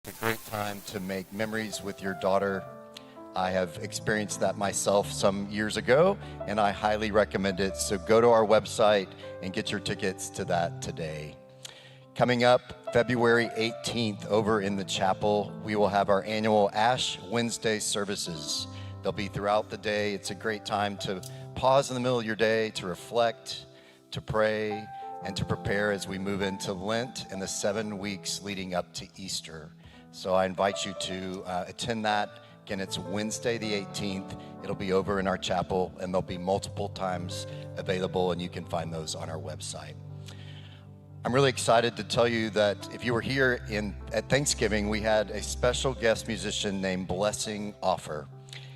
A great time to make memories with your daughter. I have experienced that myself some years ago, and I highly recommend it. So go to our website and get your tickets to that today. Coming up February 18th over in the chapel, we will have our annual Ash Wednesday services. They'll be throughout the day. It's a great time to pause in the middle of your day, to reflect, to pray, and to prepare as we move into Lent and the 7 weeks leading up to Easter. So I invite you to attend that. Again, it's Wednesday the 18th. It'll be over in our chapel, and there'll be multiple times available, and you can find those on our website. I'm really excited to tell you that if you were here at Thanksgiving, we had a special guest musician named Blessing Offer.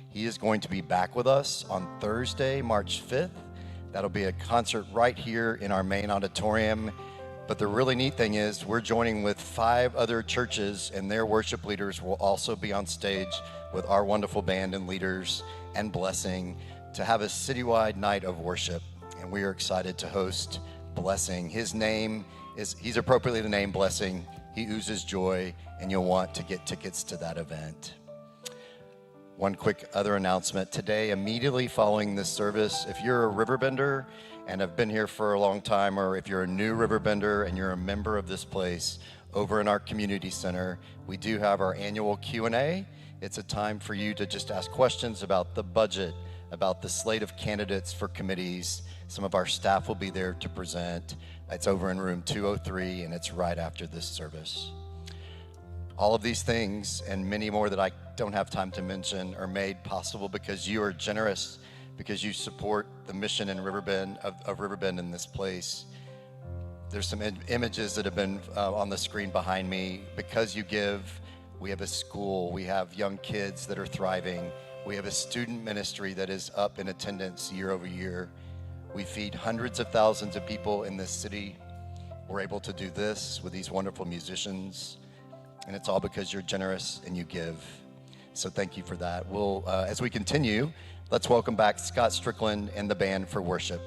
He is going to be back with us on Thursday, March 5th. That'll be a concert right here in our main auditorium. But the really neat thing is we're joining with 5 other churches, and their worship leaders will also be on stage with our wonderful band and leaders and Blessing to have a citywide night of worship. And we are excited to host Blessing. He's appropriately named Blessing. He oozes joy, and you'll want to get tickets to that event. One quick other announcement. Today, immediately following this service, if you're a Riverbender and have been here for a long time, or if you're a new Riverbender and you're a member of this place, over in our community center, we do have our annual Q&A. It's a time for you to just ask questions about the budget, about the slate of candidates for committees. Some of our staff will be there to present. It's over in room 203, and it's right after this service. All of these things and many more that I don't have time to mention are made possible because you are generous, because you support the mission in Riverbend, of Riverbend in this place. There's some images that have been on the screen behind me. Because you give, we have a school, we have young kids that are thriving, we have a student ministry that is up in attendance year over year. We feed hundreds of thousands of people in this city. We're able to do this with these wonderful musicians, and it's all because you're generous and you give. So thank you for that. As we continue, let's welcome back Scott Strickland and the band for worship.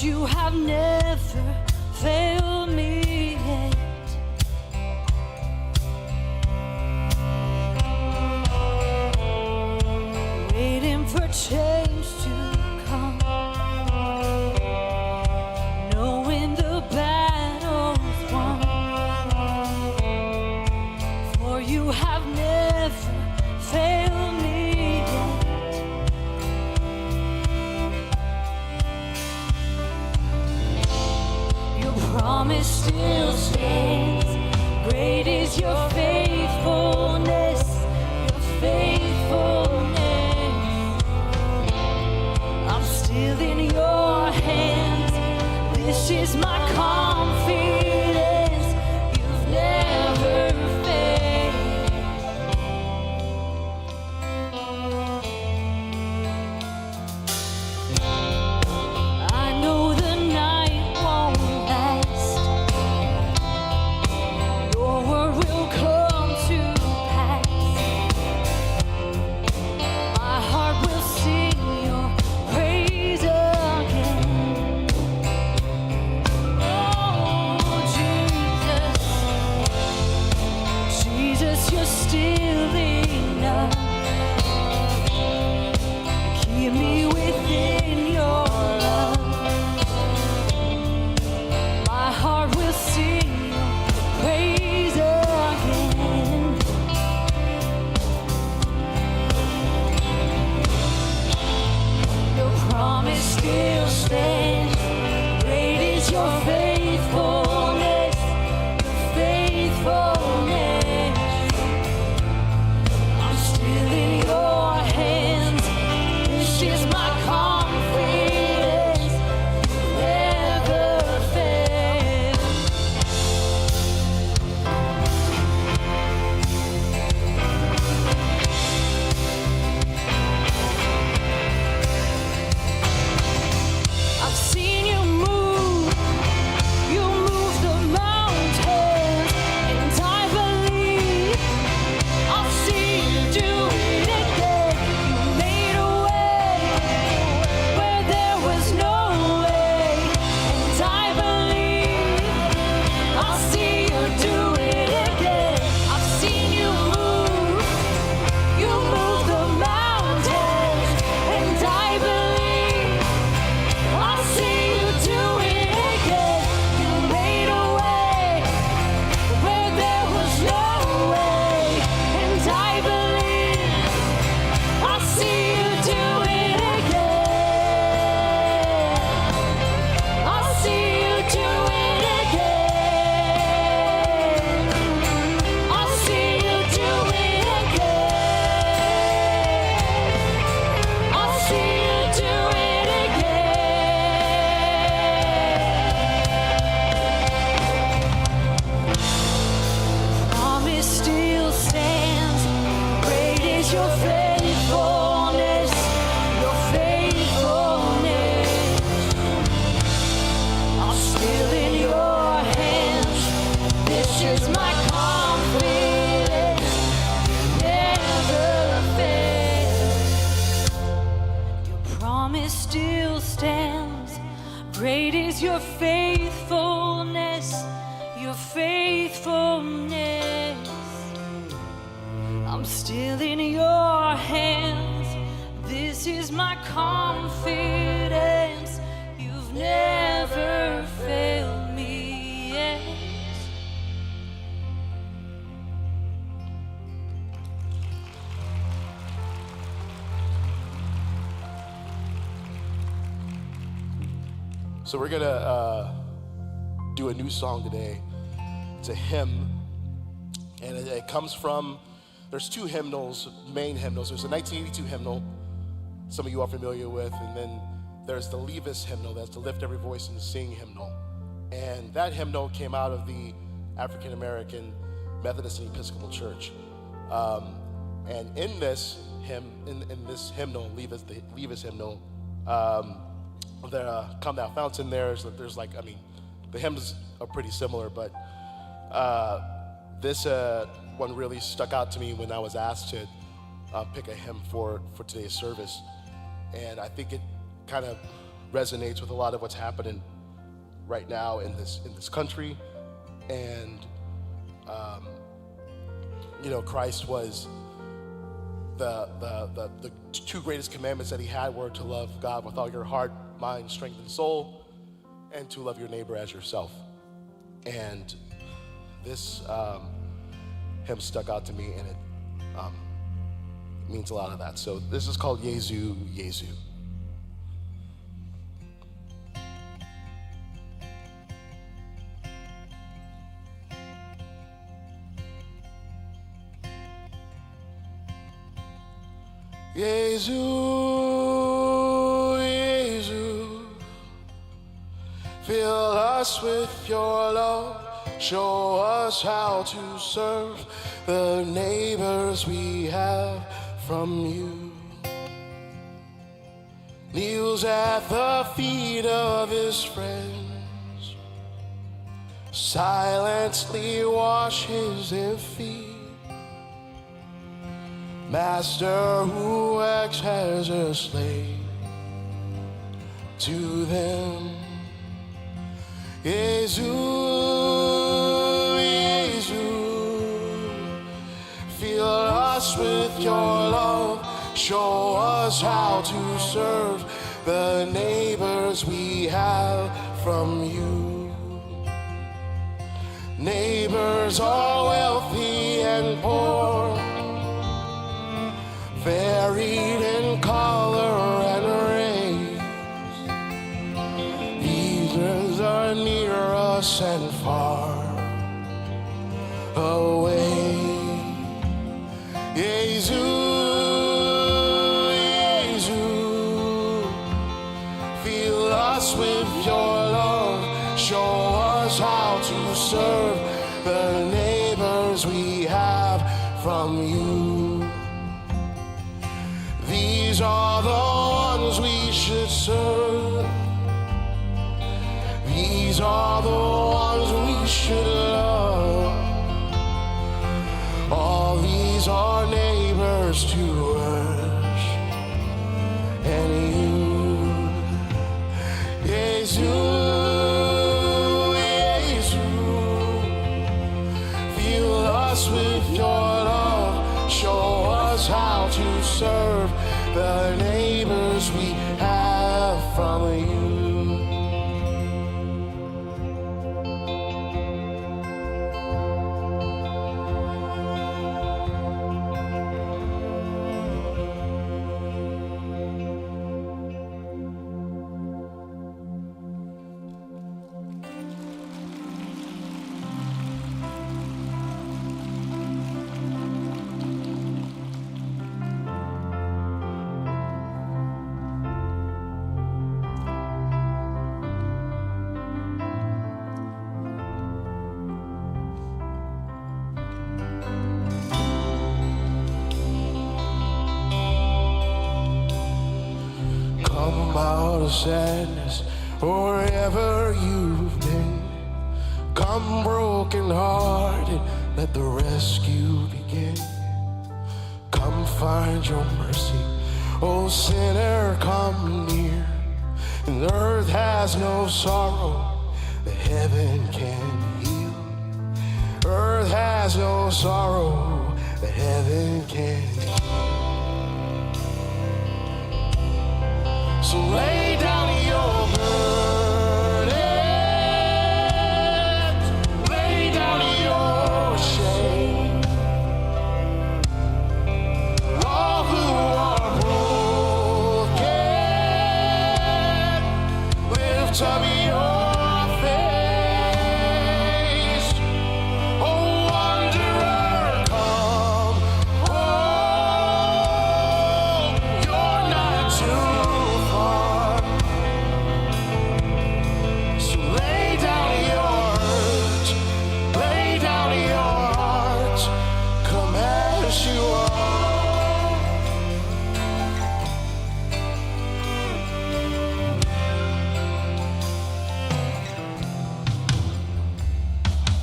You have never failed me yet. Waiting for change to come, knowing the battle's won. For you have never failed me yet. Promise still stands. Great is your faithfulness, your faithfulness. I'm still in your hands. This is my confidence. You've never failed. I know the night won't last. Your word will come to pass. My heart will sing your praise again. Oh, Jesus, Jesus, you're still enough. Keep me within your love. My heart will sing your praise again. Your promise still stands. Great is your faithfulness, your faithfulness. I'm still in your hands. This is my promise still stands. Great is your faithfulness, your faithfulness. I'm still in your hands. This is my confidence. You've never failed me yet. So we're gonna do a new song today. It's a hymn, and it comes from, there's two hymnals, main hymnals. There's a 1982 hymnal, some of you are familiar with, and then there's the Leave Us hymnal, that's the Lift Every Voice and Sing hymnal. And that hymnal came out of the African American Methodist and Episcopal Church. And in this hymn, in this hymnal, Leave Us hymnal, the Come Thou Fountain in there. There's like, I mean, the hymns are pretty similar, but this one really stuck out to me when I was asked to pick a hymn for today's service. And I think it kind of resonates with a lot of what's happening right now in this country. And you know, Christ was the two greatest commandments that he had were to love God with all your heart, mind, strength, and soul, and to love your neighbor as yourself. And this hymn stuck out to me, and it means a lot of that. So this is called Yesu, Yesu. Yesu, Yesu, fill us with your love, show us how to serve the neighbors we have from you. Kneels at the feet of his friends, silently washes their feet. Master who acts as a slave to them. Yesu, Yesu, fill us with your love, show us how to serve the neighbors we have from you. Neighbors are wealthy and poor, varied in color and race. These are near us and far away. Yesu, Yesu, fill us with your love, show us how to serve the neighbors we have from you. These are the ones we should serve. These are the ones we should love. All these are neighbors to us and you. Yesu, Yesu, fill us with your love, show us how to serve the neighbors we have from you. Out of sadness, wherever you've been, come broken hearted, let the rescue begin. Come find your mercy Oh, sinner, come near. And earth has no sorrow that heaven can heal. Earth has no sorrow that heaven can heal. So lay down your burdens, lay down your shame. All who are broken, lift up your face. Oh, wanderer, come home. You're not too far. So lay down your hurt, lay down your heart. Come as you are.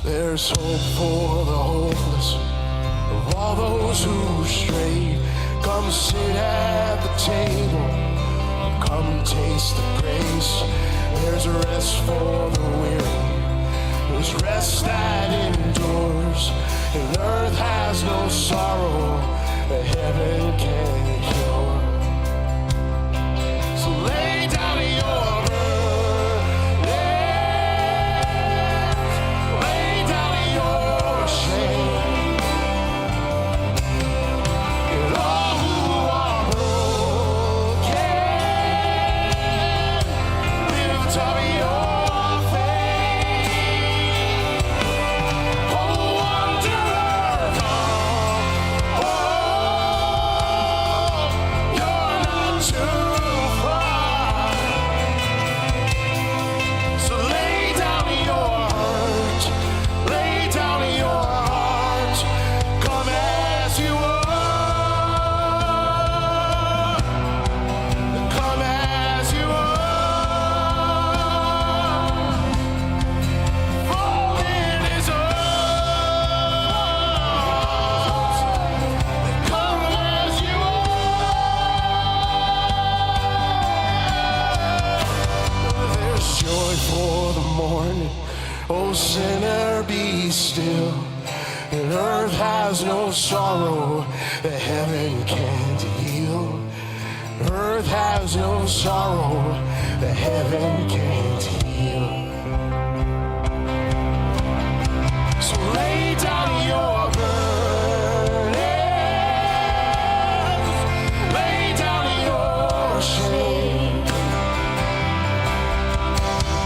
There's hope for the hopeless, of all those who strayed. Come sit at the table, come taste the grace. There's rest for the weary, there's rest that endures. And earth has no sorrow that heaven can cure. So lay down your burdens, lay down your shame. And all who are broken, lift up your faith. Oh, wanderer, come home. You're not too far. So lay down your hurt, lay down your heart. Come as you are, come as you are. Fall in His arms. Come as you are. There's joy for the morning. Oh, sinner, be still. And earth has no sorrow that heaven can't heal. Earth has no sorrow that heaven can't heal. So lay down your burdens, lay down your shame.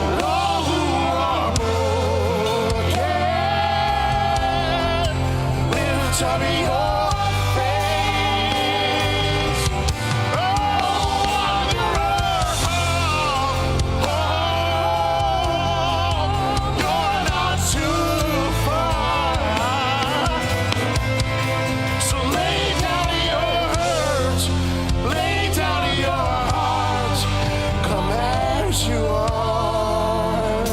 And all who are broken, lift up your face. Oh, wanderer, come home. You're not too far. So lay down your hurt, lay down your heart. Come as you are,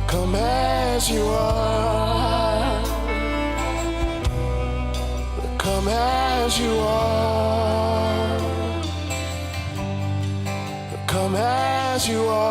come as you are, come as you are, come as you are.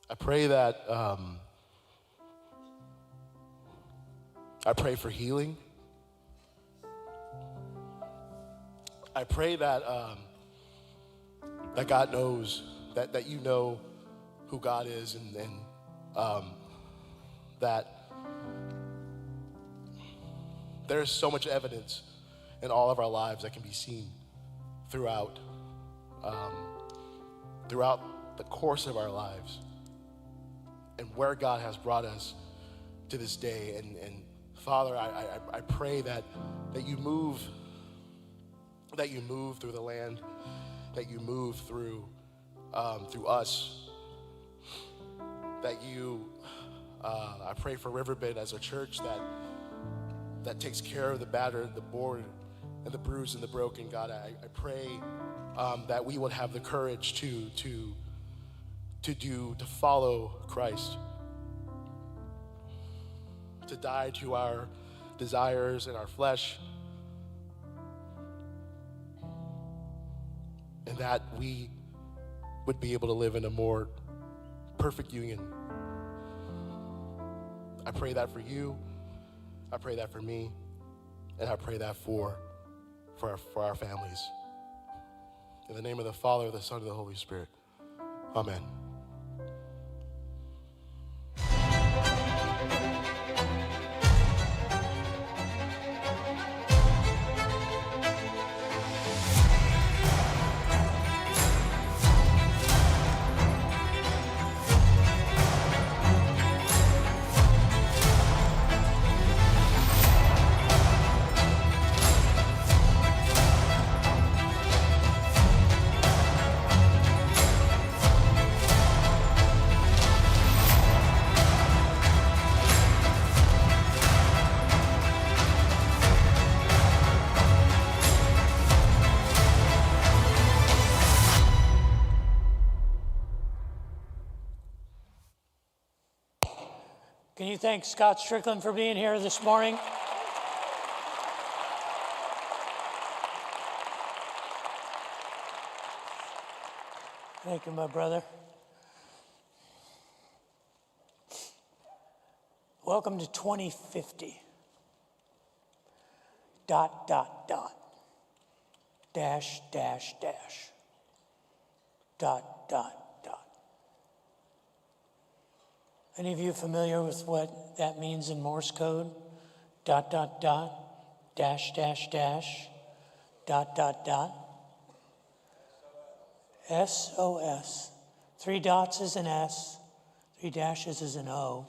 I pray that, I pray for healing. I pray that, that God knows, that you know who God is, and that there's so much evidence in all of our lives that can be seen throughout the course of our lives, and where God has brought us to this day. And Father, I pray that you move that you move through the land, that you move through us, that you, I pray for Riverbend as a church that takes care of the battered, the bored, and the bruised and the broken. God, I pray that we would have the courage to follow Christ, to die to our desires and our flesh, and that we would be able to live in a more perfect union. I pray that for you, I pray that for me, and I pray that for our families. In the name of the Father, the Son, and the Holy Spirit. Amen. Can you thank Scott Strickland for being here this morning? Thank you, my brother. Welcome to 2050. ... Dash, dash, dash. ... Any of you familiar with what that means in Morse code? ... Dash, dash, dash. ... SOS. 3 dots is an S, 3 dashes is an O,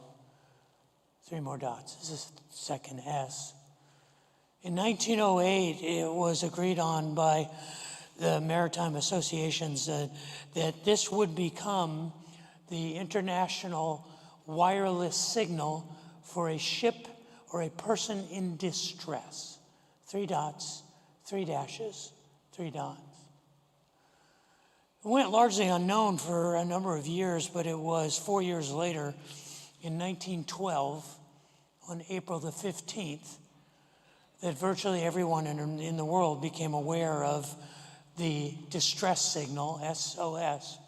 3 more dots is a second S. In 1908, it was agreed on by the maritime associations that this would become the international wireless signal for a ship or a person in distress. 3 dots, 3 dashes, 3 dots. It went largely unknown for a number of years, but it was 4 years later, in 1912, on April the 15th, that virtually everyone in the world became aware of the distress signal, SOS.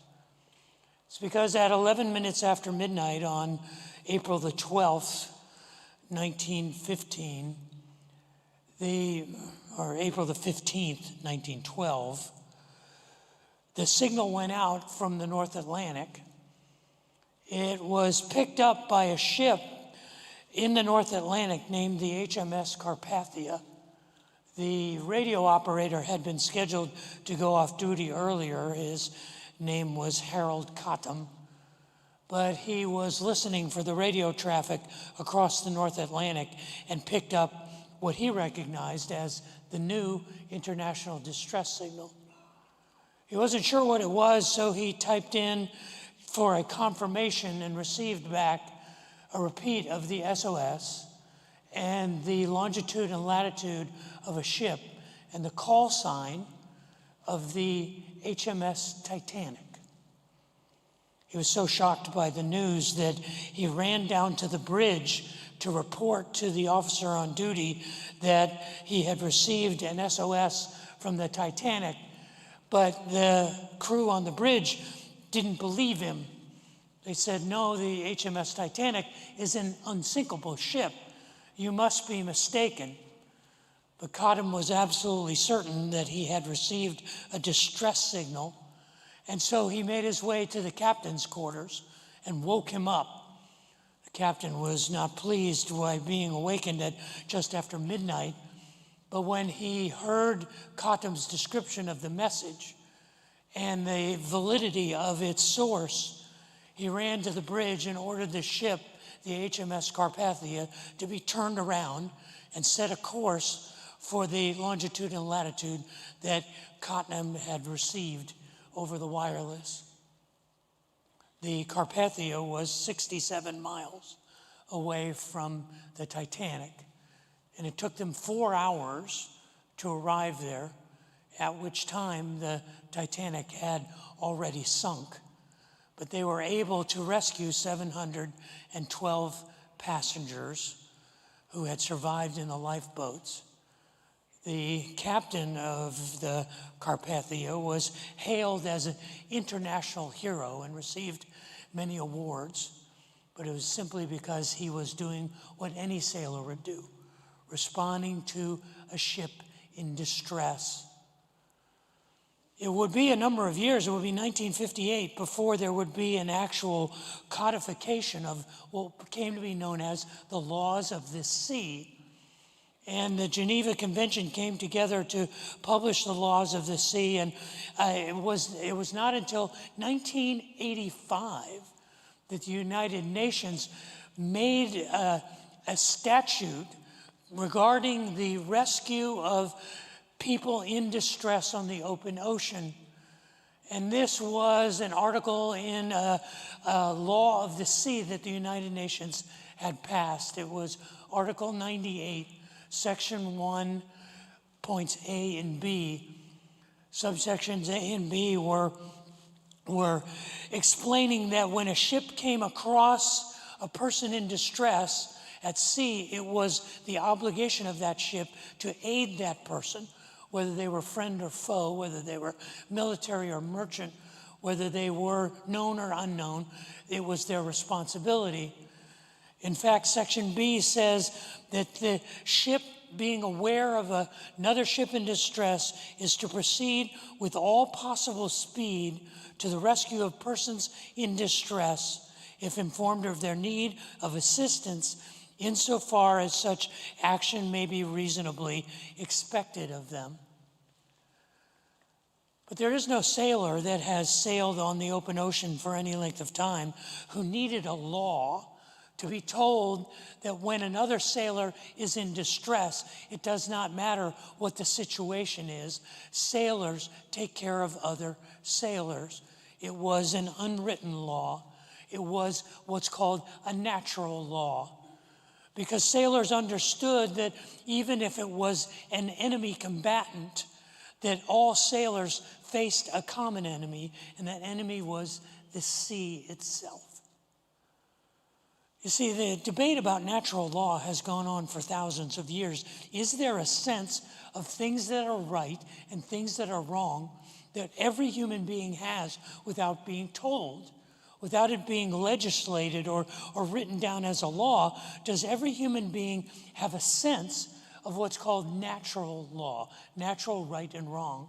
It's because at 11 minutes after midnight on April the 12th, 1915, or April the 15th, 1912, the signal went out from the North Atlantic. It was picked up by a ship in the North Atlantic named the HMS Carpathia. The radio operator had been scheduled to go off duty earlier. His name was Harold Cottam, but he was listening for the radio traffic across the North Atlantic and picked up what he recognized as the new international distress signal. He wasn't sure what it was, so he typed in for a confirmation and received back a repeat of the SOS and the longitude and latitude of a ship and the call sign of the HMS Titanic. He was so shocked by the news that he ran down to the bridge to report to the officer on duty that he had received an SOS from the Titanic, but the crew on the bridge didn't believe him. They said, "No, the HMS Titanic is an unsinkable ship. You must be mistaken." But Cottam was absolutely certain that he had received a distress signal, and so he made his way to the captain's quarters and woke him up. The captain was not pleased by being awakened at just after midnight, but when he heard Cottam's description of the message and the validity of its source, he ran to the bridge and ordered the ship, the HMS Carpathia, to be turned around and set a course for the longitude and latitude that Cottenham had received over the wireless. The Carpathia was 67 miles away from the Titanic, and it took them 4 hours to arrive there, at which time the Titanic had already sunk. But they were able to rescue 712 passengers who had survived in the lifeboats. The captain of the Carpathia was hailed as an international hero and received many awards, but it was simply because he was doing what any sailor would do, responding to a ship in distress. It would be a number of years, it would be 1958, before there would be an actual codification of what came to be known as the laws of the sea. And the Geneva Convention came together to publish the laws of the sea, and it was not until 1985 that the United Nations made a statute regarding the rescue of people in distress on the open ocean. And this was an article in a law of the sea that the United Nations had passed. It was Article 98, Section 1, points A and B. Subsections A and B were explaining that when a ship came across a person in distress at sea, it was the obligation of that ship to aid that person, whether they were friend or foe, whether they were military or merchant, whether they were known or unknown, it was their responsibility. In fact, Section B says that the ship being aware of another ship in distress is to proceed with all possible speed to the rescue of persons in distress, if informed of their need of assistance, insofar as such action may be reasonably expected of them. But there is no sailor that has sailed on the open ocean for any length of time who needed a law to be told that when another sailor is in distress, it does not matter what the situation is. Sailors take care of other sailors. It was an unwritten law. It was what's called a natural law, because sailors understood that even if it was an enemy combatant, that all sailors faced a common enemy, and that enemy was the sea itself. You see, the debate about natural law has gone on for thousands of years. Is there a sense of things that are right and things that are wrong that every human being has without being told? Without it being legislated or written down as a law, does every human being have a sense of what's called natural law, natural right and wrong?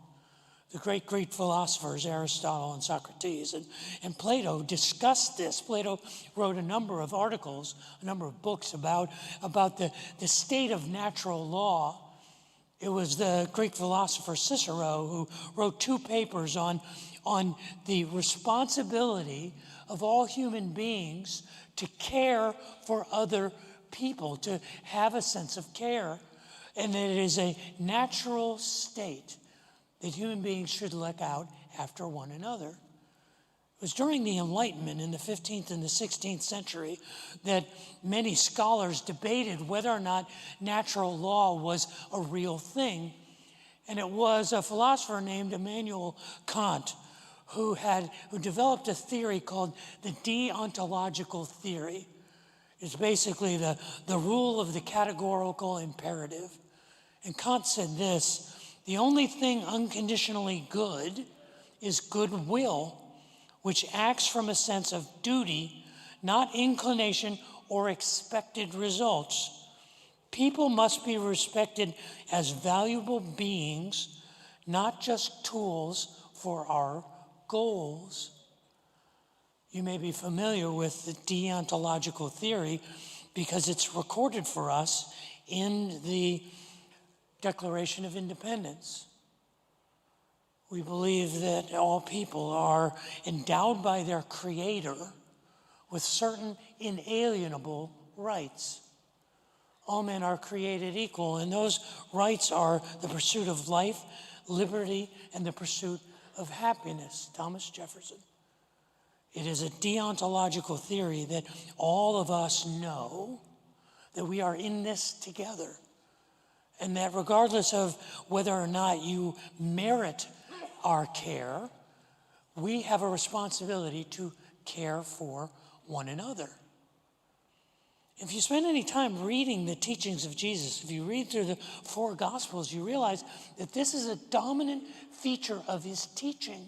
The great Greek philosophers, Aristotle and Socrates and Plato, discussed this. Plato wrote a number of articles, a number of books about the state of natural law. It was the Greek philosopher Cicero who wrote 2 papers on the responsibility of all human beings to care for other people, to have a sense of care, and that it is a natural state that human beings should look out after one another. It was during the Enlightenment in the 15th and the 16th century that many scholars debated whether or not natural law was a real thing. And it was a philosopher named Immanuel Kant who developed a theory called the deontological theory. It's basically the rule of the categorical imperative. And Kant said this: the only thing unconditionally good is goodwill, which acts from a sense of duty, not inclination or expected results. People must be respected as valuable beings, not just tools for our goals. You may be familiar with the deontological theory because it's recorded for us in the Declaration of Independence. We believe that all people are endowed by their Creator with certain inalienable rights. all men are created equal, and those rights are the pursuit of life, liberty, and the pursuit of happiness. Thomas Jefferson. It is a deontological theory that all of us know that we are in this together, and that regardless of whether or not you merit our care, we have a responsibility to care for one another. If you spend any time reading the teachings of Jesus, if you read through the 4 Gospels, you realize that this is a dominant feature of his teaching,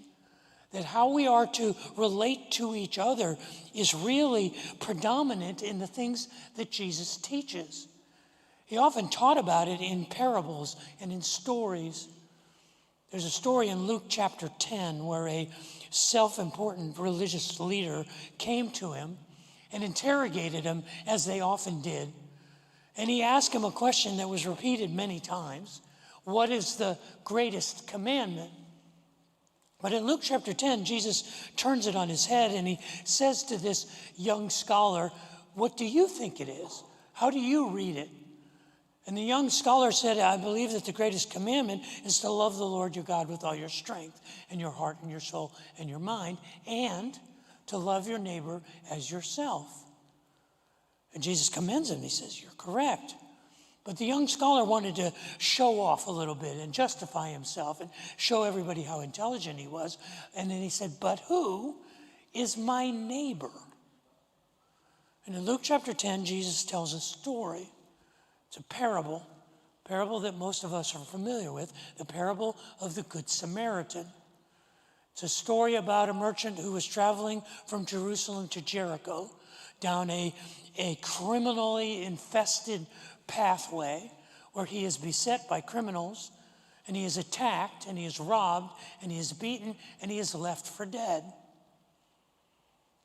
that how we are to relate to each other is really predominant in the things that Jesus teaches. He often taught about it in parables and in stories. There's a story in Luke chapter 10 where a self-important religious leader came to him and interrogated him, as they often did. And he asked him a question that was repeated many times. What is the greatest commandment? But in Luke chapter 10, Jesus turns it on his head and he says to this young scholar, what do you think it is? How do you read it? And the young scholar said, I believe that the greatest commandment is to love the Lord your God with all your strength and your heart and your soul and your mind, and to love your neighbor as yourself. And Jesus commends him. He says, you're correct. But the young scholar wanted to show off a little bit and justify himself and show everybody how intelligent he was. And then he said, but who is my neighbor? And in Luke chapter 10, Jesus tells a story. It's a parable that most of us are familiar with, the parable of the Good Samaritan. It's a story about a merchant who was traveling from Jerusalem to Jericho down a criminally infested pathway where he is beset by criminals, and he is attacked, and he is robbed, and he is beaten, and he is left for dead.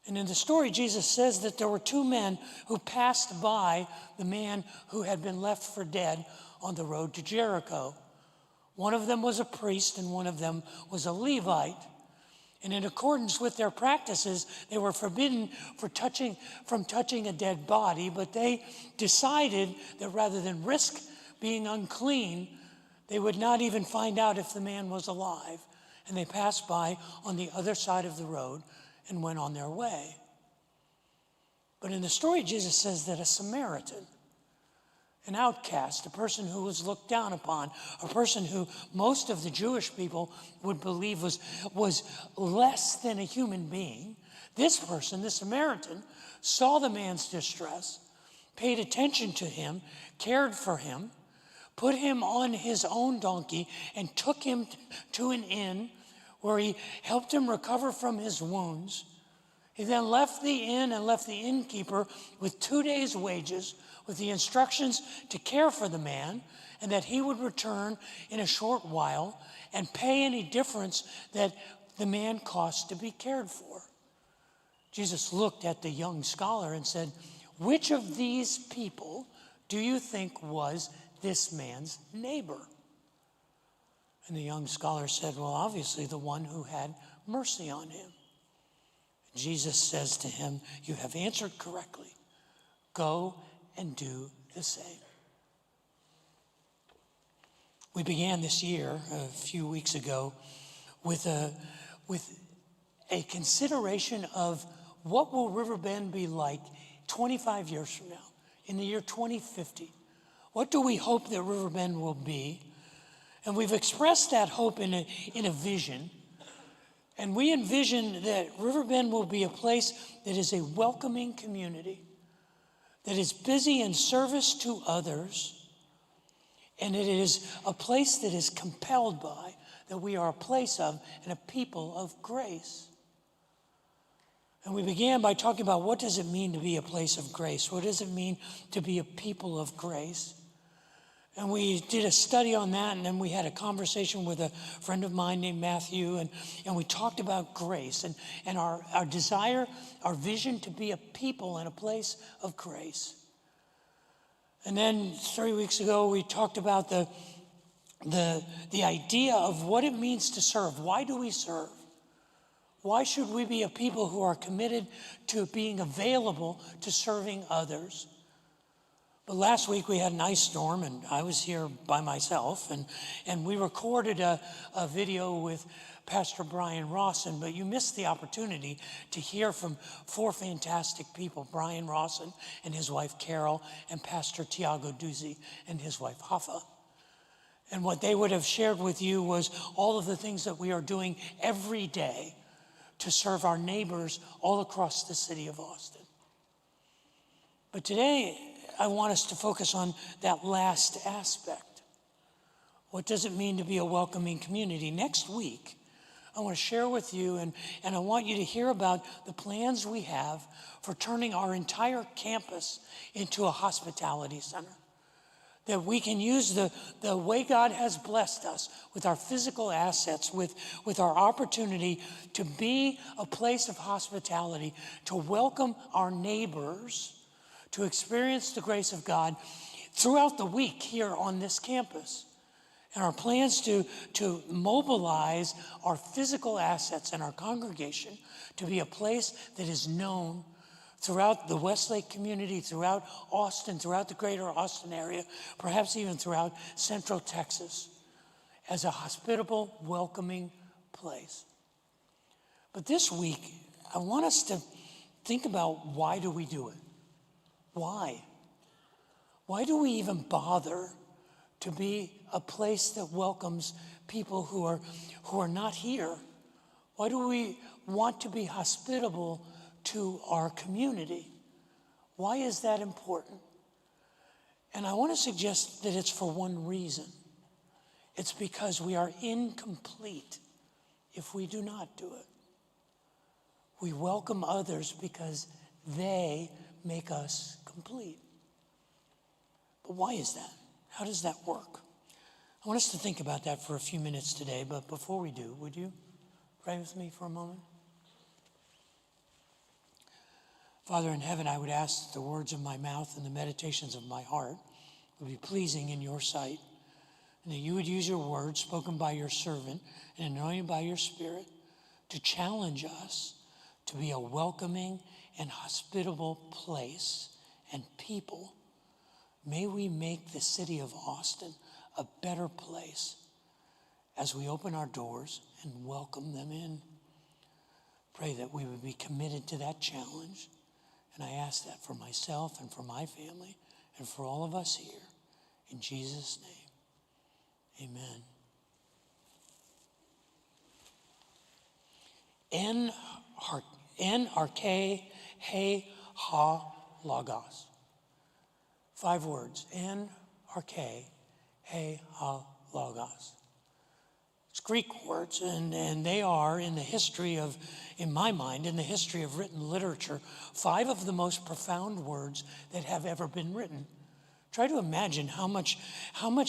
And in the story, Jesus says that there were 2 men who passed by the man who had been left for dead on the road to Jericho. One of them was a priest, and one of them was a Levite. And in accordance with their practices, they were forbidden from touching a dead body, but they decided that rather than risk being unclean, they would not even find out if the man was alive. And they passed by on the other side of the road and went on their way. But in the story, Jesus says that a Samaritan, an outcast, a person who was looked down upon, a person who most of the Jewish people would believe was less than a human being. This person, the Samaritan, saw the man's distress, paid attention to him, cared for him, put him on his own donkey, and took him to an inn where he helped him recover from his wounds. He then left the inn and left the innkeeper with 2 days' wages, with the instructions to care for the man, and that he would return in a short while and pay any difference that the man cost to be cared for. Jesus looked at the young scholar and said, which of these people do you think was this man's neighbor? And the young scholar said, well, obviously the one who had mercy on him. Jesus says to him, you have answered correctly. Go and do the same. We began this year a few weeks ago with a consideration of what will Riverbend be like 25 years from now, in the year 2050. What do we hope that Riverbend will be? And we've expressed that hope in a vision. And we envision that Riverbend will be a place that is a welcoming community, that is busy in service to others, and it is a place that is compelled by, that we are a place of and a people of grace. And we began by talking about what does it mean to be a place of grace? What does it mean to be a people of grace? And we did a study on that, and then we had a conversation with a friend of mine named Matthew, and we talked about grace and our desire, our vision to be a people and a place of grace. And then 3 weeks ago, we talked about the idea of what it means to serve. Why do we serve? Why should we be a people who are committed to being available to serving others? But last week we had an ice storm, and I was here by myself, and we recorded a video with Pastor Brian Rawson, but you missed the opportunity to hear from four fantastic people, Brian Rawson and his wife Carol, and Pastor Tiago Duzzi and his wife Hoffa. And what they would have shared with you was all of the things that we are doing every day to serve our neighbors all across the city of Austin. But today, I want us to focus on that last aspect. What does it mean to be a welcoming community? Next week, I want to share with you, and I want you to hear about the plans we have for turning our entire campus into a hospitality center. That we can use the way God has blessed us with our physical assets, with our opportunity to be a place of hospitality, to welcome our neighbors, to experience the grace of God throughout the week here on this campus. And our plans to mobilize our physical assets and our congregation to be a place that is known throughout the Westlake community, throughout Austin, throughout the greater Austin area, perhaps even throughout Central Texas, as a hospitable, welcoming place. But this week, I want us to think about, why do we do it? Why? Why do we even bother to be a place that welcomes people who are not here? Why do we want to be hospitable to our community? Why is that important? And I want to suggest that it's for one reason. It's because we are incomplete if we do not do it. We welcome others because they make us complete. But why is that? How does that work? I want us to think about that for a few minutes today, but before we do, would you pray with me for a moment? Father in heaven, I would ask that the words of my mouth and the meditations of my heart would be pleasing in your sight, and that you would use your words spoken by your servant and anointed by your Spirit to challenge us to be a welcoming and hospitable place and people. May we make the city of Austin a better place as we open our doors and welcome them in. Pray that we would be committed to that challenge. And I ask that for myself and for my family and for all of us here. In Jesus' name, amen. N-R-K, he, ha, logos. 5 words. N-R-K, he, ha, logos. It's Greek words, and they are, in my mind, in the history of written literature, 5 of the most profound words that have ever been written. Try to imagine how much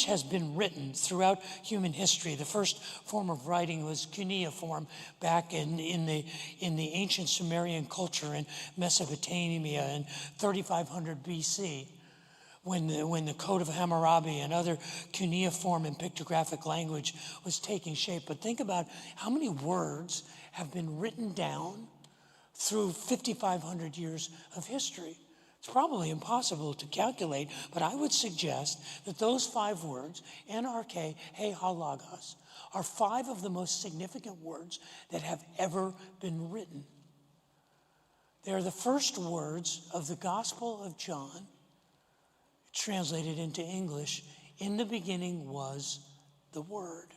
has been written throughout human history. The first form of writing was cuneiform back in the ancient Sumerian culture in Mesopotamia in 3500 BC. When the Code of Hammurabi and other cuneiform and pictographic language was taking shape. But think about how many words have been written down through 5,500 years of history. It's probably impossible to calculate, but I would suggest that those 5 words, NRK, he, ha, logos, are 5 of the most significant words that have ever been written. They are the first words of the Gospel of John, translated into English. In the beginning was the Word.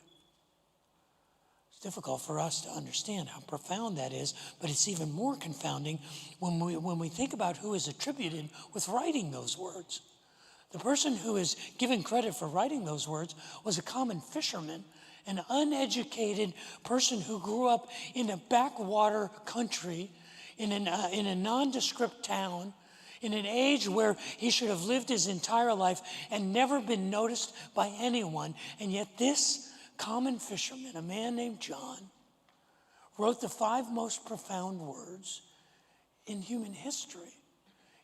It's difficult for us to understand how profound that is, but it's even more confounding when we think about who is attributed with writing those words. The person who is given credit for writing those words was a common fisherman, an uneducated person who grew up in a backwater country, in a nondescript town, in an age where he should have lived his entire life and never been noticed by anyone. And yet this common fisherman, a man named John, wrote the 5 most profound words in human history.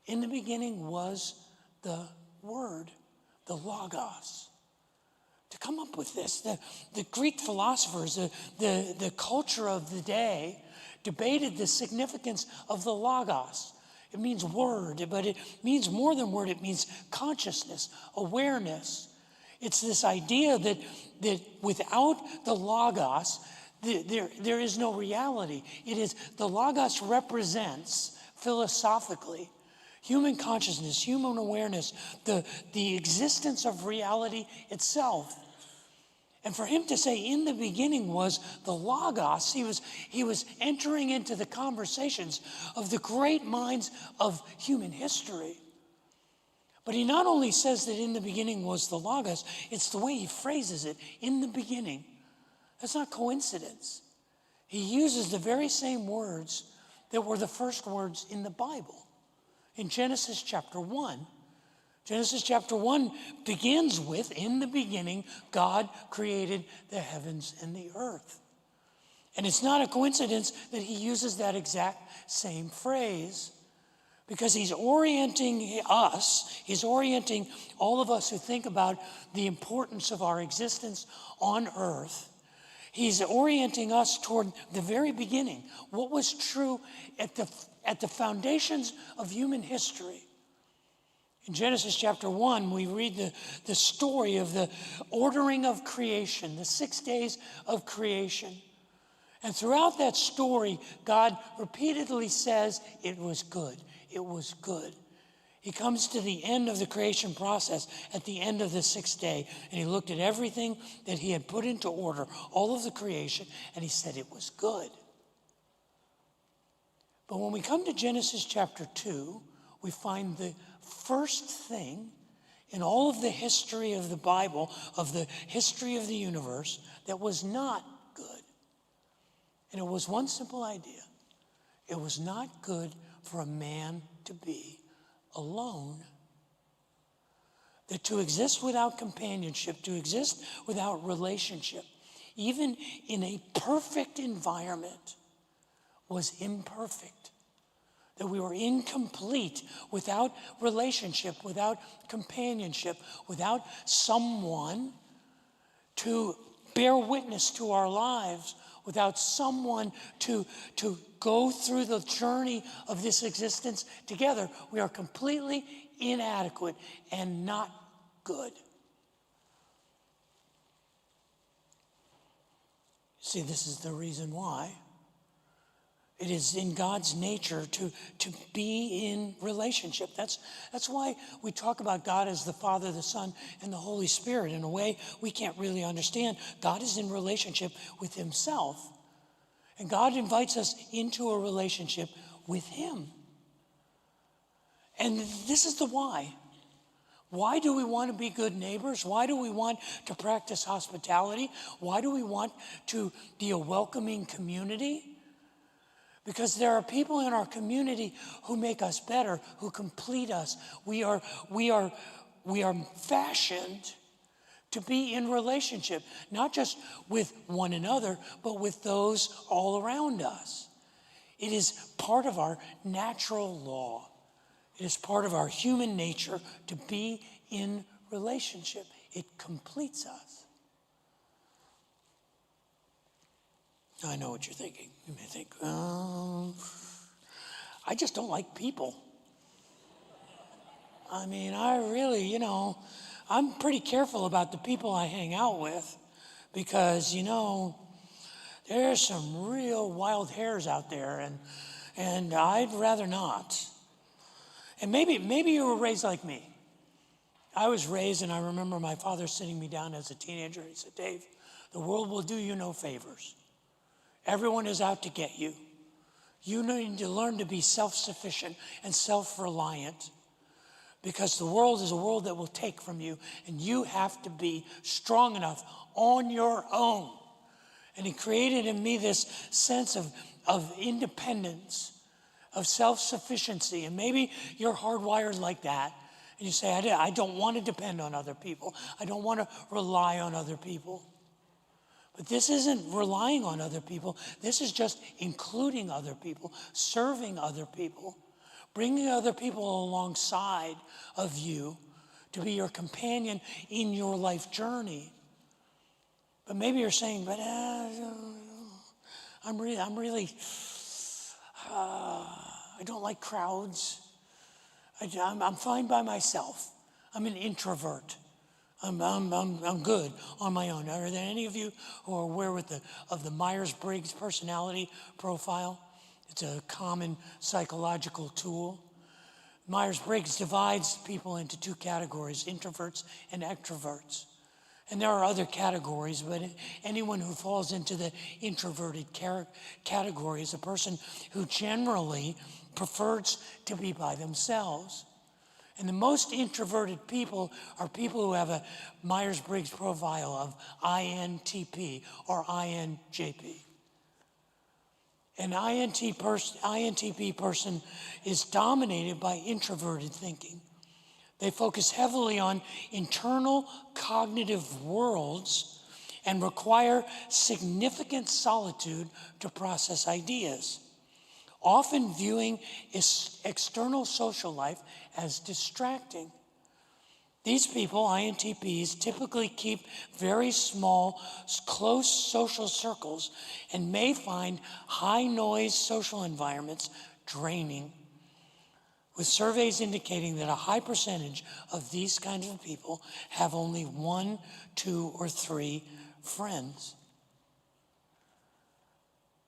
In the beginning was the Word, the Logos. To come up with this, the Greek philosophers, the culture of the day debated the significance of the Logos. It means word, but it means more than word. It means consciousness, awareness. It's this idea that without the Logos, there is no reality. It is, the Logos represents, philosophically, human consciousness, human awareness, the existence of reality itself. And for him to say in the beginning was the Logos, he was entering into the conversations of the great minds of human history. But he not only says that in the beginning was the Logos, it's the way he phrases it, in the beginning. That's not coincidence. He uses the very same words that were the first words in the Bible. In Genesis chapter 1, Genesis chapter 1 begins with, in the beginning, God created the heavens and the earth. And it's not a coincidence that he uses that exact same phrase, because he's orienting us, he's orienting all of us who think about the importance of our existence on earth. He's orienting us toward the very beginning, what was true at the foundations of human history. In Genesis chapter 1, we read the story of the ordering of creation, the 6 days of creation. And throughout that story, God repeatedly says, it was good, it was good. He comes to the end of the creation process at the end of the 6th day, and he looked at everything that he had put into order, all of the creation, and he said it was good. But when we come to Genesis chapter 2, we find the first thing in all of the history of the Bible, of the history of the universe, that was not good. And it was one simple idea. It was not good for a man to be alone. That to exist without companionship, to exist without relationship, even in a perfect environment, was imperfect. That we were incomplete without relationship, without companionship, without someone to bear witness to our lives, without someone to go through the journey of this existence together. We are completely inadequate and not good. See, this is the reason why. It is in God's nature to be in relationship. That's why we talk about God as the Father, the Son, and the Holy Spirit in a way we can't really understand. God is in relationship with himself. And God invites us into a relationship with him. And this is the why. Why do we want to be good neighbors? Why do we want to practice hospitality? Why do we want to be a welcoming community? Because there are people in our community who make us better, who complete us. We are fashioned to be in relationship, not just with one another, but with those all around us. It is part of our natural law. It is part of our human nature to be in relationship. It completes us. I know what you're thinking. You may think, I just don't like people. I mean, I really, I'm pretty careful about the people I hang out with because, there's some real wild hares out there and I'd rather not. And maybe you were raised like me. I was raised, and I remember my father sitting me down as a teenager. He said, Dave, the world will do you no favors. Everyone is out to get you. You need to learn to be self-sufficient and self-reliant because the world is a world that will take from you, and you have to be strong enough on your own. And he created in me this sense of independence, of self-sufficiency. And maybe you're hardwired like that. And you say, I don't want to depend on other people. I don't want to rely on other people. But this isn't relying on other people. This is just including other people, serving other people, bringing other people alongside of you to be your companion in your life journey. But maybe you're saying, but I don't like crowds. I'm fine by myself. I'm an introvert. I'm good on my own. Are there any of you who are aware of the Myers-Briggs personality profile? It's a common psychological tool. Myers-Briggs divides people into two categories, introverts and extroverts. And there are other categories, but anyone who falls into the introverted category is a person who generally prefers to be by themselves. And the most introverted people are people who have a Myers-Briggs profile of INTP or INJP. An INTP person is dominated by introverted thinking. They focus heavily on internal cognitive worlds and require significant solitude to process ideas, often viewing external social life as distracting. These people, INTPs, typically keep very small, close social circles and may find high-noise social environments draining, with surveys indicating that a high percentage of these kinds of people have only 1, 2, or 3 friends.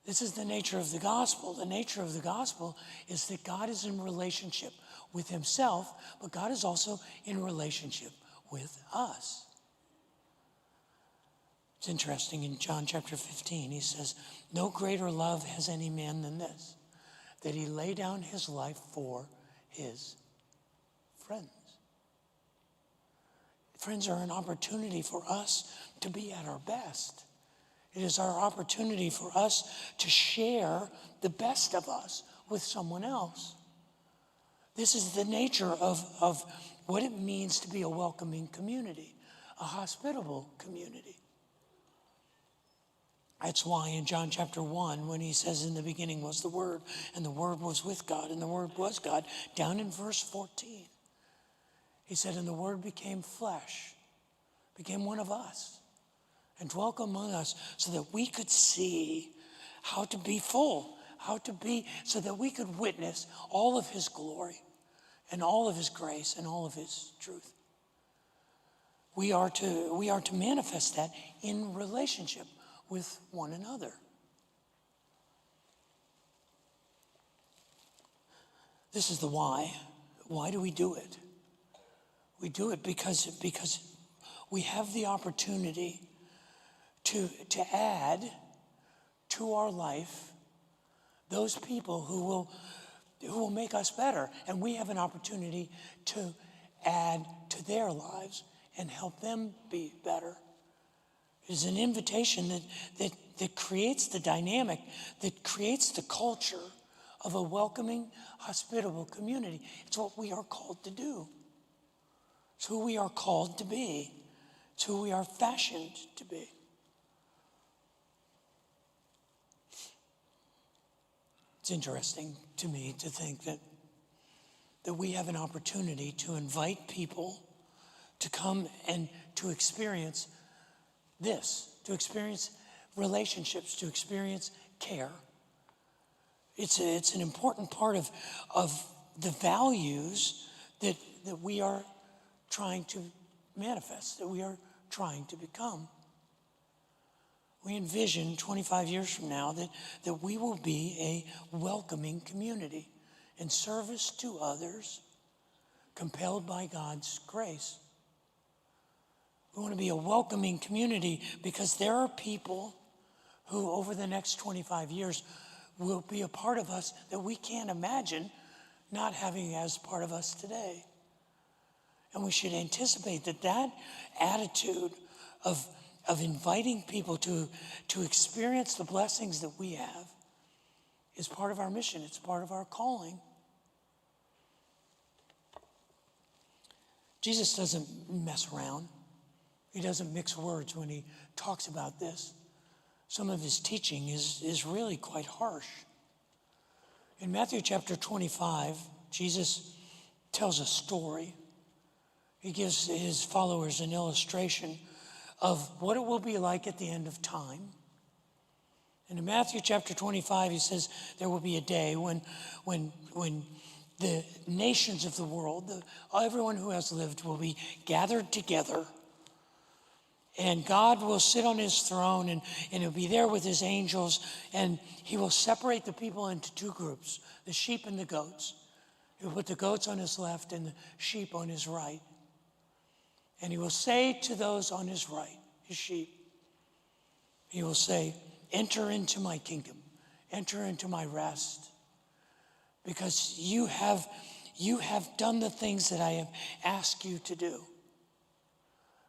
This is the nature of the gospel. The nature of the gospel is that God is in relationship with himself, but God is also in relationship with us. It's interesting, in John chapter 15, he says, "No greater love has any man than this, that he lay down his life for his friends." Friends are an opportunity for us to be at our best. It is our opportunity for us to share the best of us with someone else. This is the nature of what it means to be a welcoming community, a hospitable community. That's why in John chapter 1, when he says, "In the beginning was the Word, and the Word was with God, and the Word was God," down in verse 14, he said, "And the Word became flesh, became one of us, and dwelt among us, so that we could see how to be full, so that we could witness all of his glory and all of his grace and all of his truth." We are to manifest that in relationship with one another. This is the why. Why do we do it? We do it because we have the opportunity to add to our life those people who will make us better, and we have an opportunity to add to their lives and help them be better. It is an invitation that creates the dynamic, that creates the culture of a welcoming, hospitable community. It's what we are called to do. It's who we are called to be. It's who we are fashioned to be. It's interesting to me to think that we have an opportunity to invite people to come and to experience this, to experience relationships, to experience care. It's an important part of the values that we are trying to manifest, that we are trying to become. We envision 25 years from now that we will be a welcoming community in service to others, compelled by God's grace. We want to be a welcoming community because there are people who over the next 25 years will be a part of us that we can't imagine not having as part of us today. And we should anticipate that attitude of inviting people to experience the blessings that we have is part of our mission. It's part of our calling. Jesus doesn't mess around. He doesn't mix words when he talks about this. Some of his teaching is really quite harsh. In Matthew chapter 25, Jesus tells a story. He gives his followers an illustration of what it will be like at the end of time. And in Matthew chapter 25, he says there will be a day when the nations of the world, everyone who has lived, will be gathered together. And God will sit on his throne, and he'll be there with his angels, and he will separate the people into two groups, the sheep and the goats. He'll put the goats on his left and the sheep on his right. And he will say to those on his right, his sheep, he will say, enter into my kingdom, enter into my rest, because you have done the things that I have asked you to do.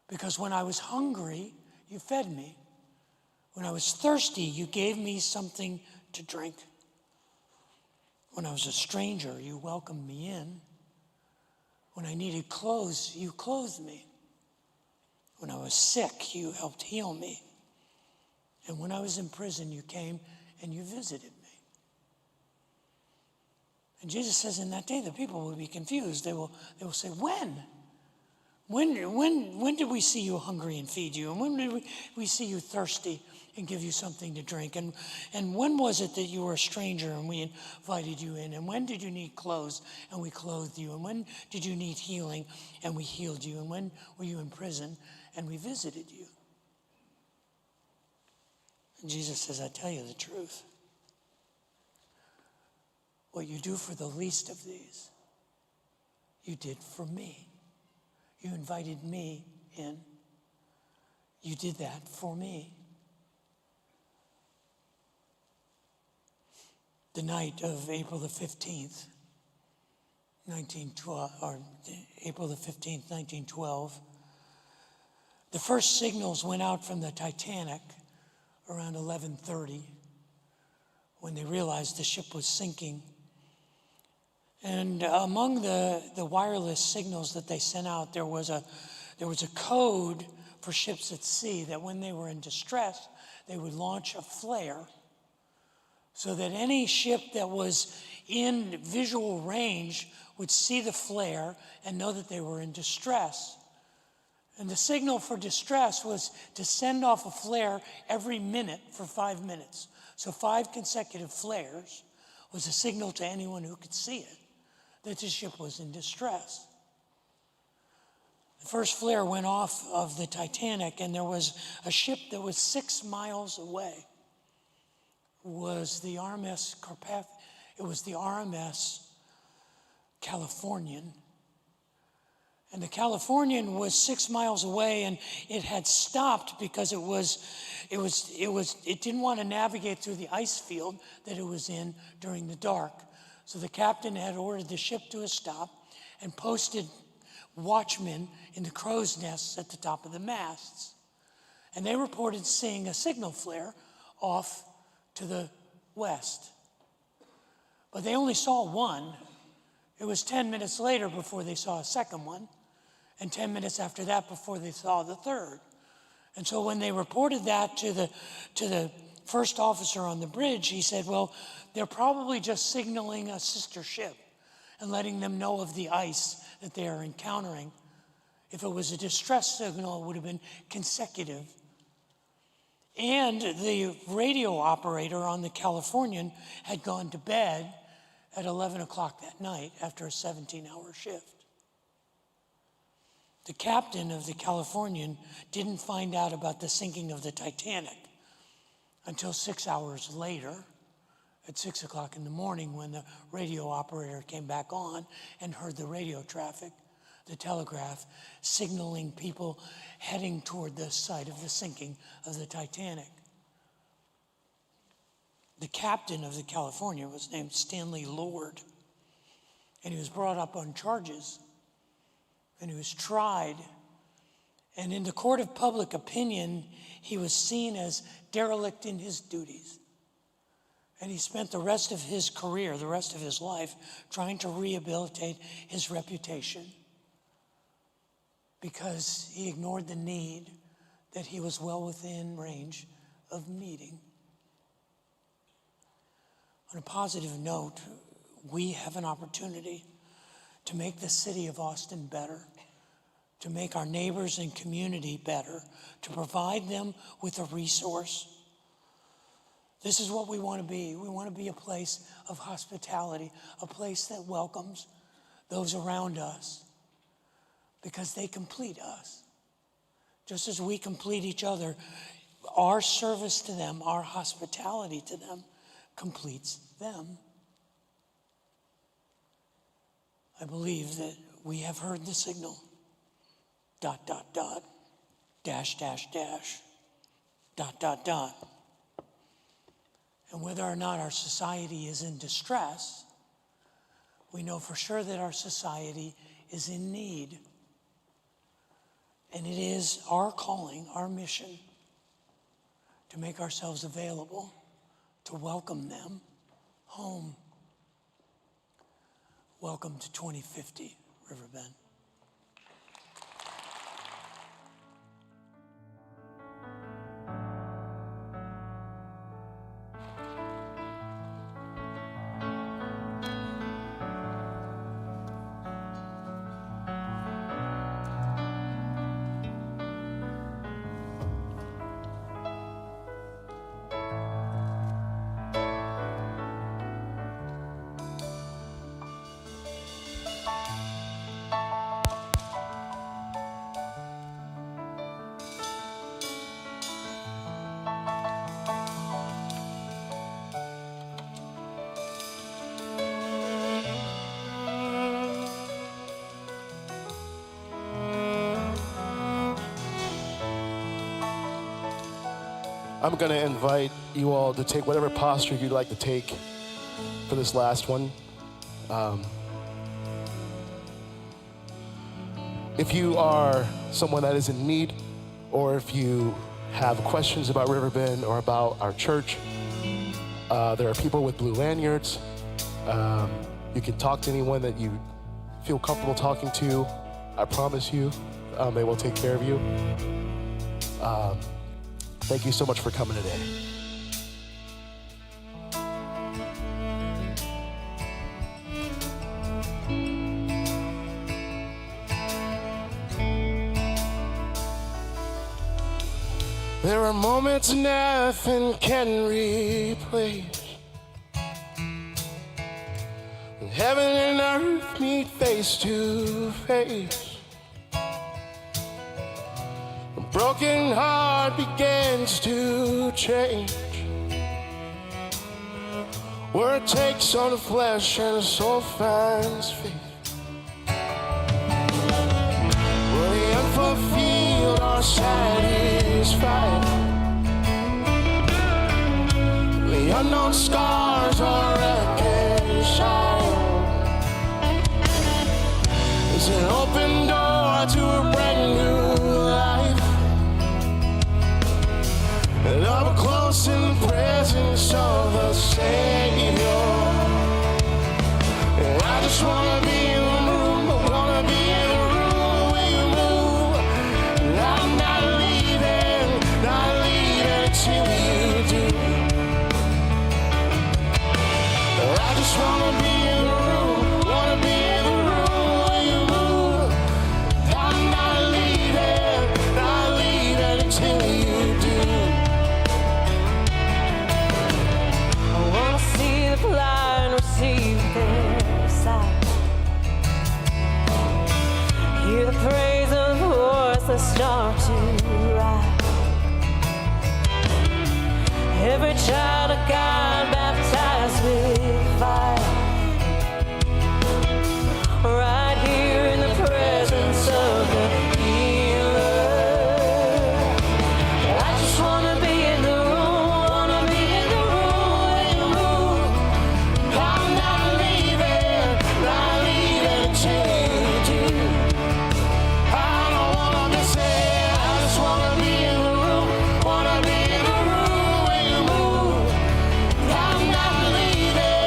Because when I was hungry, you fed me. When I was thirsty, you gave me something to drink. When I was a stranger, you welcomed me in. When I needed clothes, you clothed me. When I was sick, you helped heal me. And when I was in prison, you came and you visited me. And Jesus says in that day, the people will be confused. They will say, when? When did we see you hungry and feed you? And when did we see you thirsty and give you something to drink? And when was it that you were a stranger and we invited you in? And when did you need clothes and we clothed you? And when did you need healing and we healed you? And when were you in prison and we visited you? And Jesus says, I tell you the truth. What you do for the least of these, you did for me. You invited me in. You did that for me. The night of April the 15th, 1912, the first signals went out from the Titanic around 11:30 when they realized the ship was sinking. And among the wireless signals that they sent out, there was a code for ships at sea that when they were in distress, they would launch a flare so that any ship that was in visual range would see the flare and know that they were in distress. And the signal for distress was to send off a flare every minute for 5 minutes. So 5 consecutive flares was a signal to anyone who could see it that the ship was in distress. The first flare went off of the Titanic, and there was a ship that was 6 miles away. It was the RMS Carpath. It was the RMS Californian. And the Californian was 6 miles away, and it had stopped because it didn't want to navigate through the ice field that it was in during the dark. So the captain had ordered the ship to a stop and posted watchmen in the crow's nests at the top of the masts. And they reported seeing a signal flare off to the west. But they only saw one. It was 10 minutes later before they saw a second one, and 10 minutes after that before they saw the third. And so when they reported that to the first officer on the bridge, he said, well, they're probably just signaling a sister ship and letting them know of the ice that they are encountering. If it was a distress signal, it would have been consecutive. And the radio operator on the Californian had gone to bed at 11 o'clock that night after a 17-hour shift. The captain of the Californian didn't find out about the sinking of the Titanic until 6 hours later, at 6 o'clock in the morning, when the radio operator came back on and heard the radio traffic, the telegraph, signaling people heading toward the site of the sinking of the Titanic. The captain of the California was named Stanley Lord, and he was brought up on charges, and he was tried. And in the court of public opinion, he was seen as derelict in his duties. And he spent the rest of his career, the rest of his life, trying to rehabilitate his reputation because he ignored the need that he was well within range of meeting. On a positive note, we have an opportunity to make the city of Austin better, to make our neighbors and community better, to provide them with a resource This is what we want to be. We want to be a place of hospitality, a place that welcomes those around us because they complete us. Just as we complete each other, our service to them, our hospitality to them completes them. I believe that we have heard the signal. ... dash, dash, dash, ... And whether or not our society is in distress, we know for sure that our society is in need. And it is our calling, our mission, to make ourselves available to welcome them home. Welcome to 2050, Riverbend. I'm going to invite you all to take whatever posture you'd like to take for this last one. If you are someone that is in need, or if you have questions about Riverbend or about our church, there are people with blue lanyards. You can talk to anyone that you feel comfortable talking to. I promise you, they will take care of you. Thank you so much for coming today. There are moments nothing can replace. When heaven and earth meet face to face. A broken heart begins to change. Where it takes on the flesh and the soul finds faith. Where the unfulfilled are satisfied. The unknown scars are reconciled. It's an open door to a brand new life. And I'm close in the presence of the Savior. And I just wanna be in the room, I wanna be in the room where you move. And I'm not leaving till you do. I just wanna be in the room, wanna be in the room where you move. I'm not leaving until you do. I wanna see the blind receive their sight. Hear the praise of the voiceless start to rise. Every child of God baptized with fire. Right here in the presence of the healer. I just wanna be in the room, wanna be in the room where you move. I'm not leaving until you do. I don't wanna miss it, I just wanna be in the room, wanna be in the room where you move. I'm not leaving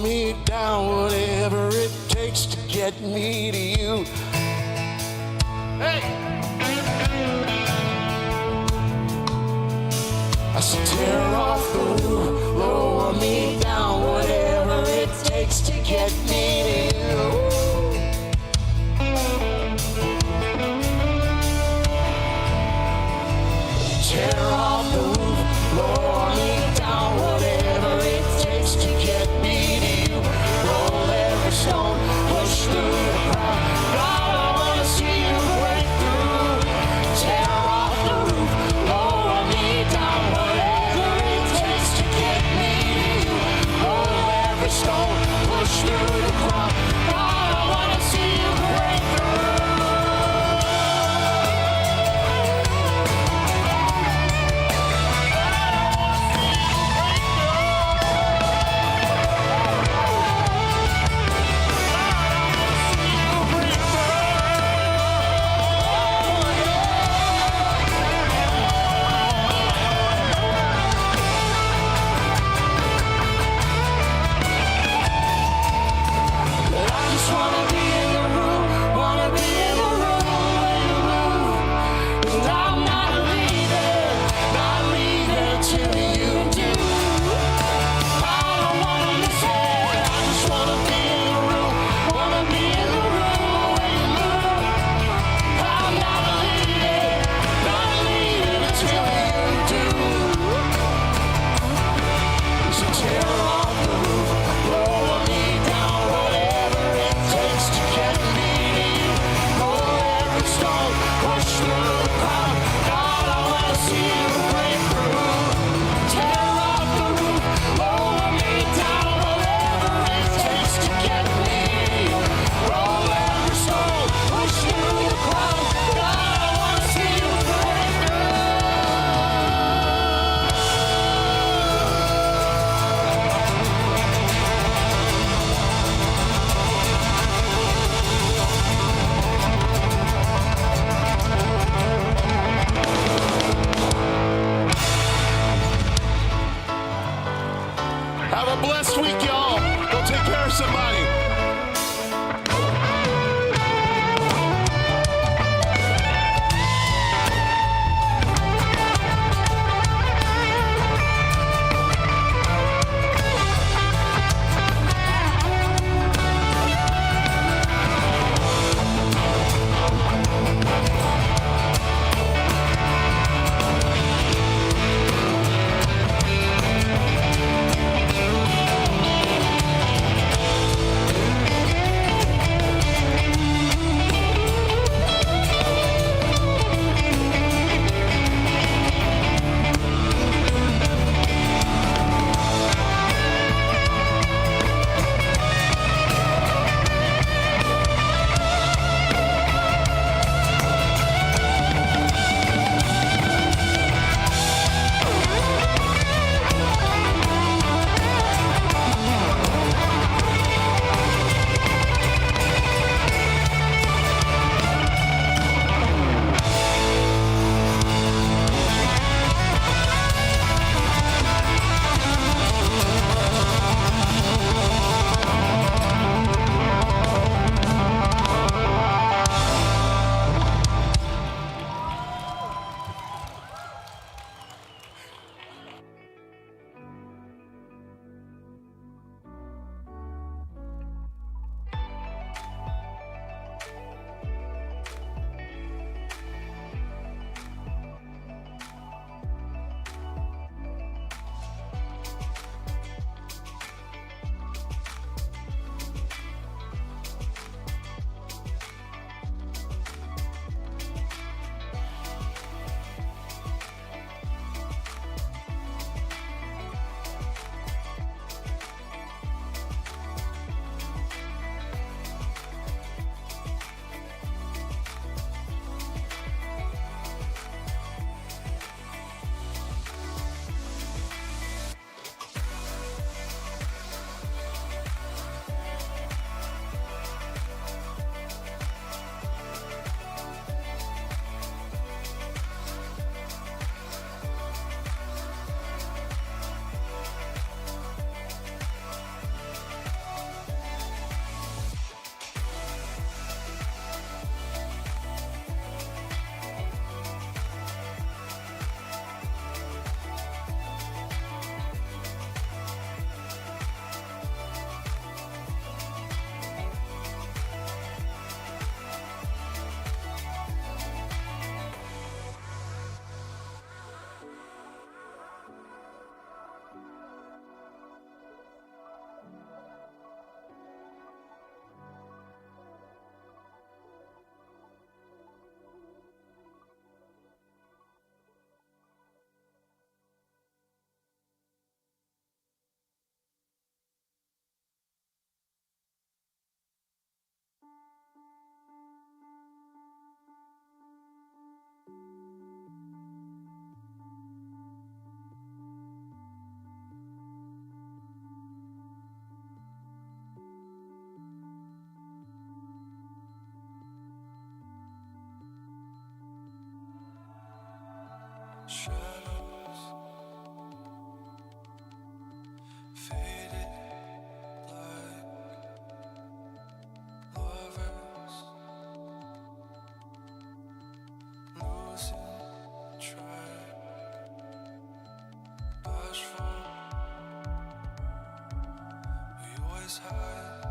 me down, whatever it takes to get me to you. Hey! I said, tear off the roof, lower me down, whatever it takes to get me to you. Tear off the roof, lower me down, whatever it takes to get me to you. Roll every stone, push through the crowd. God, I wanna see you break through. Tear off the roof, lower me down, whatever it takes to get me to you. Roll every stone, push through the crowd. God, I wanna see you break through. Have a blessed week, y'all. Go take care of somebody. Shadows faded like lovers losing track. Bashful, we always hide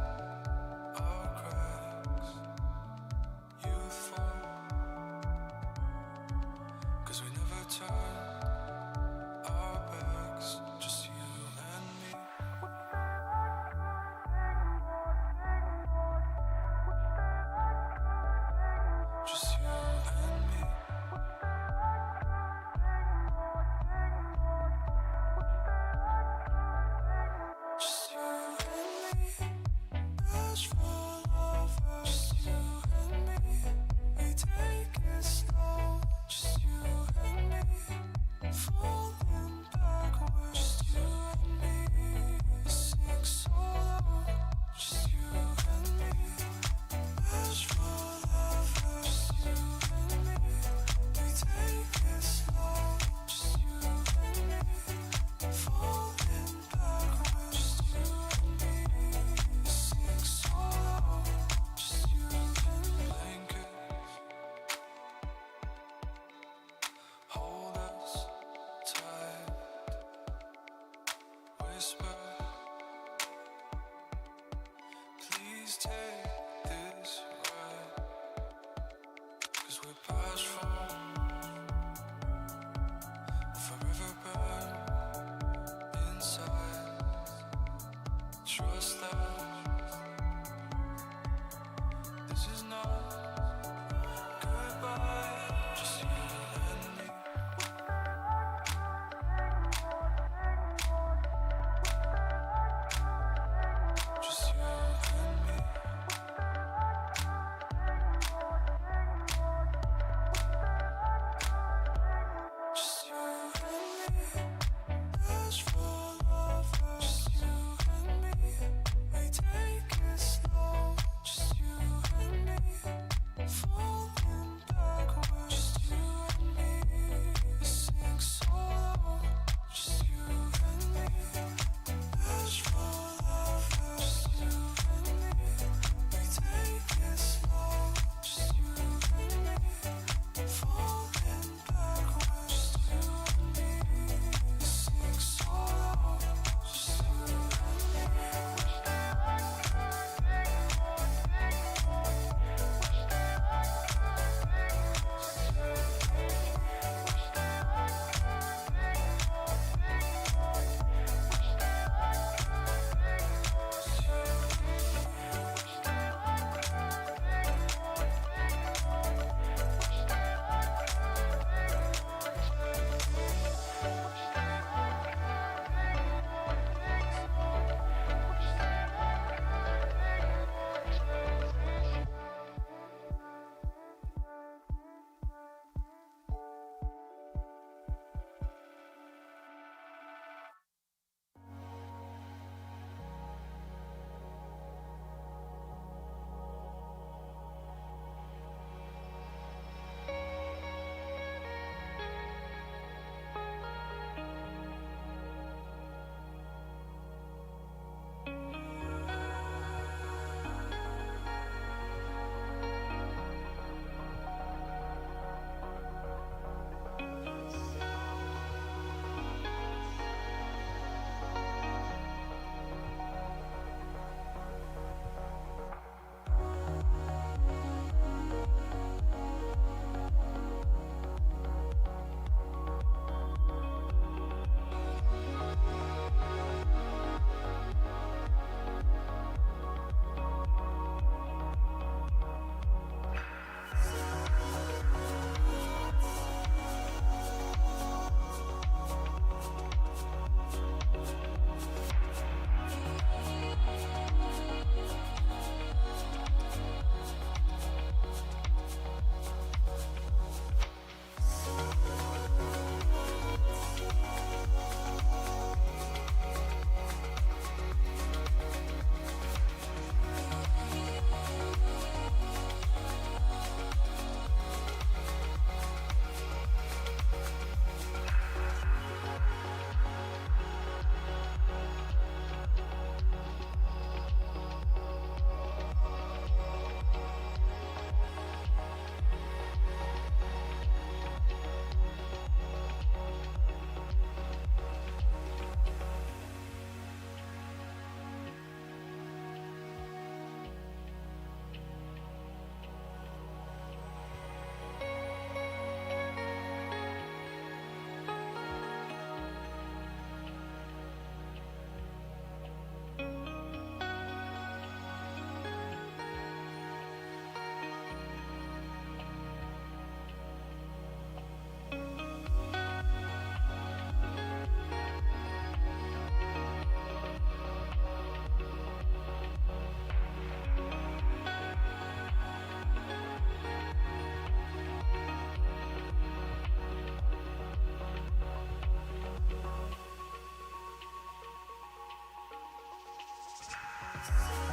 our cracks. Youthful, 'cause we never turn our backs. Just you and me. Just you and me. Just you and me. Bashful lovers. Just you and me. We take it slow. Just you and me. Falling backwards. Just you and me. We sing solo. Just you and me. Bashful lovers. Just you and me. We take it slow. Just you and me. Falling backwards. Just you and me. We sing solo. Just you and me. Blankets hold us tight. Whisper, please take this ride. 'Cause we're past from forever burn inside. Trust that this is not goodbye. Just you and me. Just you and me. Just you and me. Bashful lovers. Just you and me. Just you